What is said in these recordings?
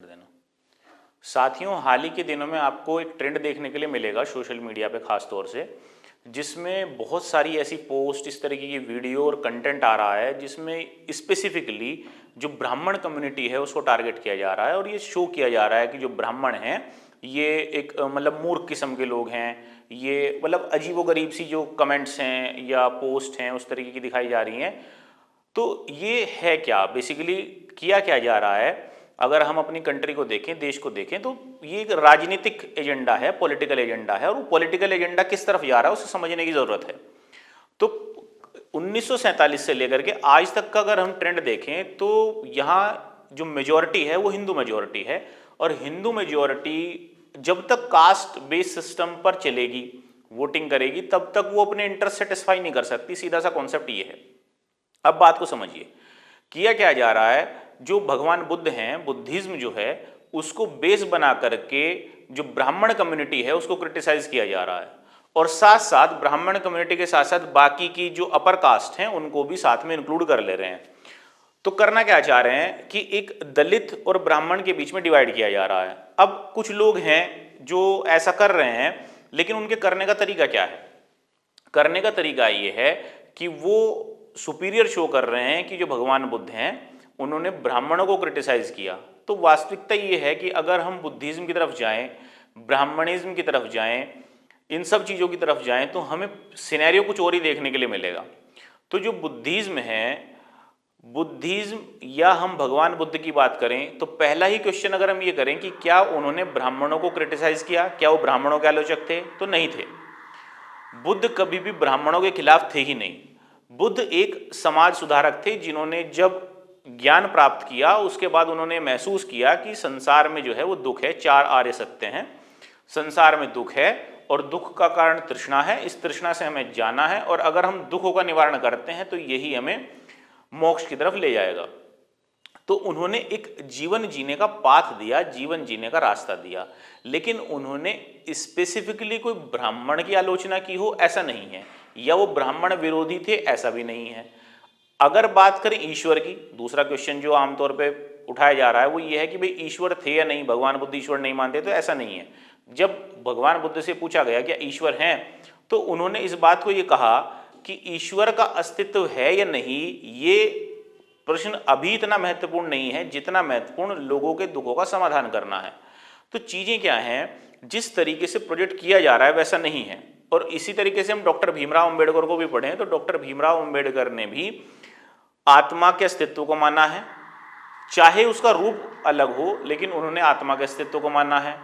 देना। साथियों, हाल ही के दिनों में आपको एक ट्रेंड देखने के लिए मिलेगा सोशल मीडिया पे खास तौर से, जिसमें बहुत सारी ऐसी पोस्ट, इस तरीके की वीडियो और कंटेंट आ रहा है जिसमें स्पेसिफिकली जो ब्राह्मण कम्युनिटी है उसको टारगेट किया जा रहा है और ये शो किया जा रहा है कि जो ब्राह्मण हैं ये एक मतलब मूर्ख किस्म के लोग हैं। ये मतलब अजीबोगरीब सी जो कमेंट्स हैं या पोस्ट हैं उस तरीके की दिखाई जा रही हैं। तो ये है क्या बेसिकली, किया क्या जा रहा है? अगर हम अपनी कंट्री को देखें, देश को देखें, तो ये एक राजनीतिक एजेंडा है, पॉलिटिकल एजेंडा है, और वो पॉलिटिकल एजेंडा किस तरफ जा रहा है उसे समझने की जरूरत है। तो 1947 से लेकर के आज तक का अगर हम ट्रेंड देखें तो यहाँ जो मेजोरिटी है वो हिंदू मेजोरिटी है, और हिंदू मेजोरिटी जब तक कास्ट बेस्ड सिस्टम पर चलेगी, वोटिंग करेगी, तब तक वो अपने इंटरेस्ट सेटिस्फाई नहीं कर सकती। सीधा सा कॉन्सेप्ट ये है। अब बात को समझिए, किया क्या जा रहा है। जो भगवान बुद्ध हैं, बुद्धिज्म जो है उसको बेस बना करके जो ब्राह्मण कम्युनिटी है उसको क्रिटिसाइज किया जा रहा है, और साथ साथ ब्राह्मण कम्युनिटी के साथ साथ बाकी की जो अपर कास्ट हैं उनको भी साथ में इंक्लूड कर ले रहे हैं। तो करना क्या चाह रहे हैं कि एक दलित और ब्राह्मण के बीच में डिवाइड किया जा रहा है। अब कुछ लोग हैं जो ऐसा कर रहे हैं, लेकिन उनके करने का तरीका क्या है? करने का तरीका ये है कि वो सुपीरियर शो कर रहे हैं कि जो भगवान बुद्ध हैं उन्होंने ब्राह्मणों को क्रिटिसाइज किया। तो वास्तविकता ये है कि अगर हम बुद्धिज्म की तरफ जाएं, ब्राह्मणिज्म की तरफ जाएं, इन सब चीज़ों की तरफ जाएं, तो हमें सिनेरियो कुछ और ही देखने के लिए मिलेगा। तो जो बुद्धिज्म है, बुद्धिज्म या हम भगवान बुद्ध की बात करें तो पहला ही क्वेश्चन अगर हम ये करें कि क्या उन्होंने ब्राह्मणों को क्रिटिसाइज किया, क्या वो ब्राह्मणों के आलोचक थे? तो नहीं थे। बुद्ध कभी भी ब्राह्मणों के खिलाफ थे ही नहीं। बुद्ध एक समाज सुधारक थे जिन्होंने जब ज्ञान प्राप्त किया उसके बाद उन्होंने महसूस किया कि संसार में जो है वो दुख है। चार आर्य सत्य हैं। संसार में दुख है और दुख का कारण तृष्णा है। इस तृष्णा से हमें जाना है, और अगर हम दुखों का निवारण करते हैं तो यही हमें मोक्ष की तरफ ले जाएगा। तो उन्होंने एक जीवन जीने का पाथ दिया, जीवन जीने का रास्ता दिया, लेकिन उन्होंने स्पेसिफिकली कोई ब्राह्मण की आलोचना की हो ऐसा नहीं है, या वो ब्राह्मण विरोधी थे ऐसा भी नहीं है। अगर बात करें ईश्वर की, दूसरा क्वेश्चन जो आमतौर पे उठाया जा रहा है वो ये है कि भाई ईश्वर थे या नहीं, भगवान बुद्ध ईश्वर नहीं मानते। तो ऐसा नहीं है। जब भगवान बुद्ध से पूछा गया क्या ईश्वर हैं, तो उन्होंने इस बात को ये कहा कि ईश्वर का अस्तित्व है या नहीं, ये प्रश्न अभी इतना महत्वपूर्ण नहीं है जितना महत्वपूर्ण लोगों के दुखों का समाधान करना है। तो चीजें क्या हैं, जिस तरीके से प्रोजेक्ट किया जा रहा है वैसा नहीं है। और इसी तरीके से हम डॉक्टर भीमराव अंबेडकर को भी पढ़ें तो डॉक्टर भीमराव अंबेडकर ने भी आत्मा के अस्तित्व को माना है, चाहे उसका रूप अलग हो, लेकिन उन्होंने आत्मा के अस्तित्व को माना है।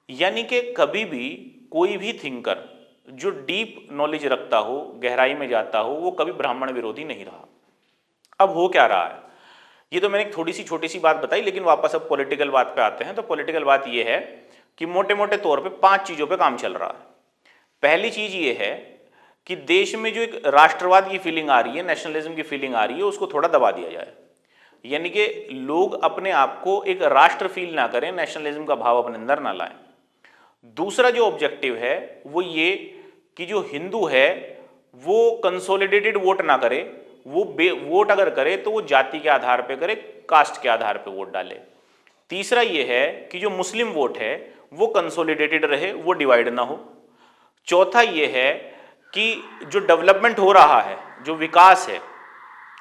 यानी कि कभी भी कोई भी थिंकर जो डीप नॉलेज रखता हो, गहराई में जाता हो, वो कभी ब्राह्मण विरोधी नहीं रहा। अब हो क्या रहा है, ये तो मैंने एक थोड़ी सी छोटी सी बात बताई, लेकिन वापस अब पॉलिटिकल बात पे आते हैं। तो पॉलिटिकल बात ये है कि मोटे मोटे तौर पे 5 चीजों पे काम चल रहा है। पहली चीज ये है कि देश में जो एक राष्ट्रवाद की फीलिंग आ रही है, नेशनलिज्म की फीलिंग आ रही है, उसको थोड़ा दबा दिया जाए। यानी कि लोग अपने आप को एक राष्ट्र फील ना करें, नेशनलिज्म का भाव अपने अंदर ना लाएं। दूसरा जो ऑब्जेक्टिव है वो ये कि जो हिंदू है वो कंसोलिडेटेड वोट ना करे, वो वोट अगर करे तो वो जाति के आधार पे करे, कास्ट के आधार पे वोट डाले। तीसरा ये है कि जो मुस्लिम वोट है वो कंसोलिडेटेड रहे, वो डिवाइड ना हो। चौथा ये है कि जो डेवलपमेंट हो रहा है, जो विकास है,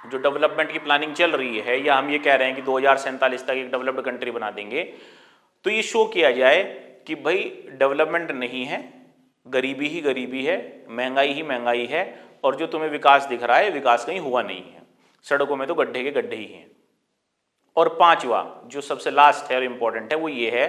जो डेवलपमेंट की प्लानिंग चल रही है, या हम ये कह रहे हैं कि 2047 तक एक डेवलप्ड कंट्री बना देंगे, तो ये शो किया जाए कि भाई डेवलपमेंट नहीं है, गरीबी ही गरीबी है, महंगाई ही महंगाई है, और जो तुम्हें विकास दिख रहा है विकास कहीं हुआ नहीं है, सड़कों में तो गड्ढे के गड्ढे ही हैं। और पांचवा जो सबसे लास्ट है और इंपॉर्टेंट है वो ये है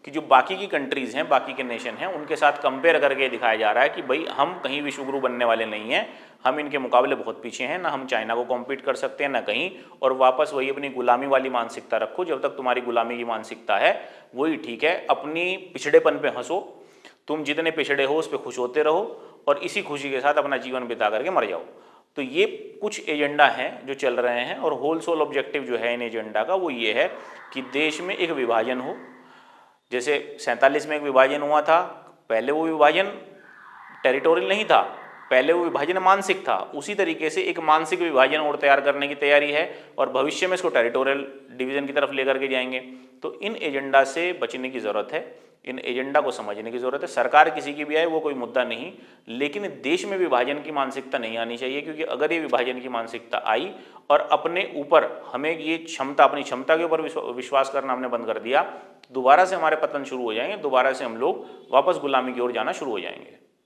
कि जो बाकी की कंट्रीज हैं, बाकी के नेशन हैं, उनके साथ कंपेयर करके दिखाया जा रहा है कि भाई हम कहीं विश्वगुरु बनने वाले नहीं हैं, हम इनके मुकाबले बहुत पीछे हैं, ना हम चाइना को कॉम्पीट कर सकते हैं ना कहीं। और वापस वही अपनी गुलामी वाली मानसिकता रखो। जब तक तुम्हारी गुलामी की मानसिकता है वही ठीक है। अपनी पिछड़ेपन पे हंसो, तुम जितने पिछड़े हो उस पर खुश होते रहो, और इसी खुशी के साथ अपना जीवन बिता करके मर जाओ। तो ये कुछ एजेंडा हैं जो चल रहे हैं, और होल सोल ऑब्जेक्टिव जो है इन एजेंडा का वो ये है कि देश में एक विभाजन हो। जैसे 47 में एक विभाजन हुआ था, पहले वो विभाजन टेरिटोरियल नहीं था, पहले वो विभाजन मानसिक था, उसी तरीके से एक मानसिक विभाजन और तैयार करने की तैयारी है और भविष्य में इसको टेरिटोरियल डिवीजन की तरफ लेकर के जाएंगे। तो इन एजेंडा से बचने की ज़रूरत है, इन एजेंडा को समझने की ज़रूरत है। सरकार किसी की भी आए वो कोई मुद्दा नहीं, लेकिन देश में विभाजन की मानसिकता नहीं आनी चाहिए, क्योंकि अगर ये विभाजन की मानसिकता आई और अपने ऊपर हमें ये क्षमता, अपनी क्षमता के ऊपर विश्वास करना हमने बंद कर दिया, दोबारा से हमारे पतन शुरू हो जाएंगे, दोबारा से हम लोग वापस गुलामी की ओर जाना शुरू हो जाएंगे।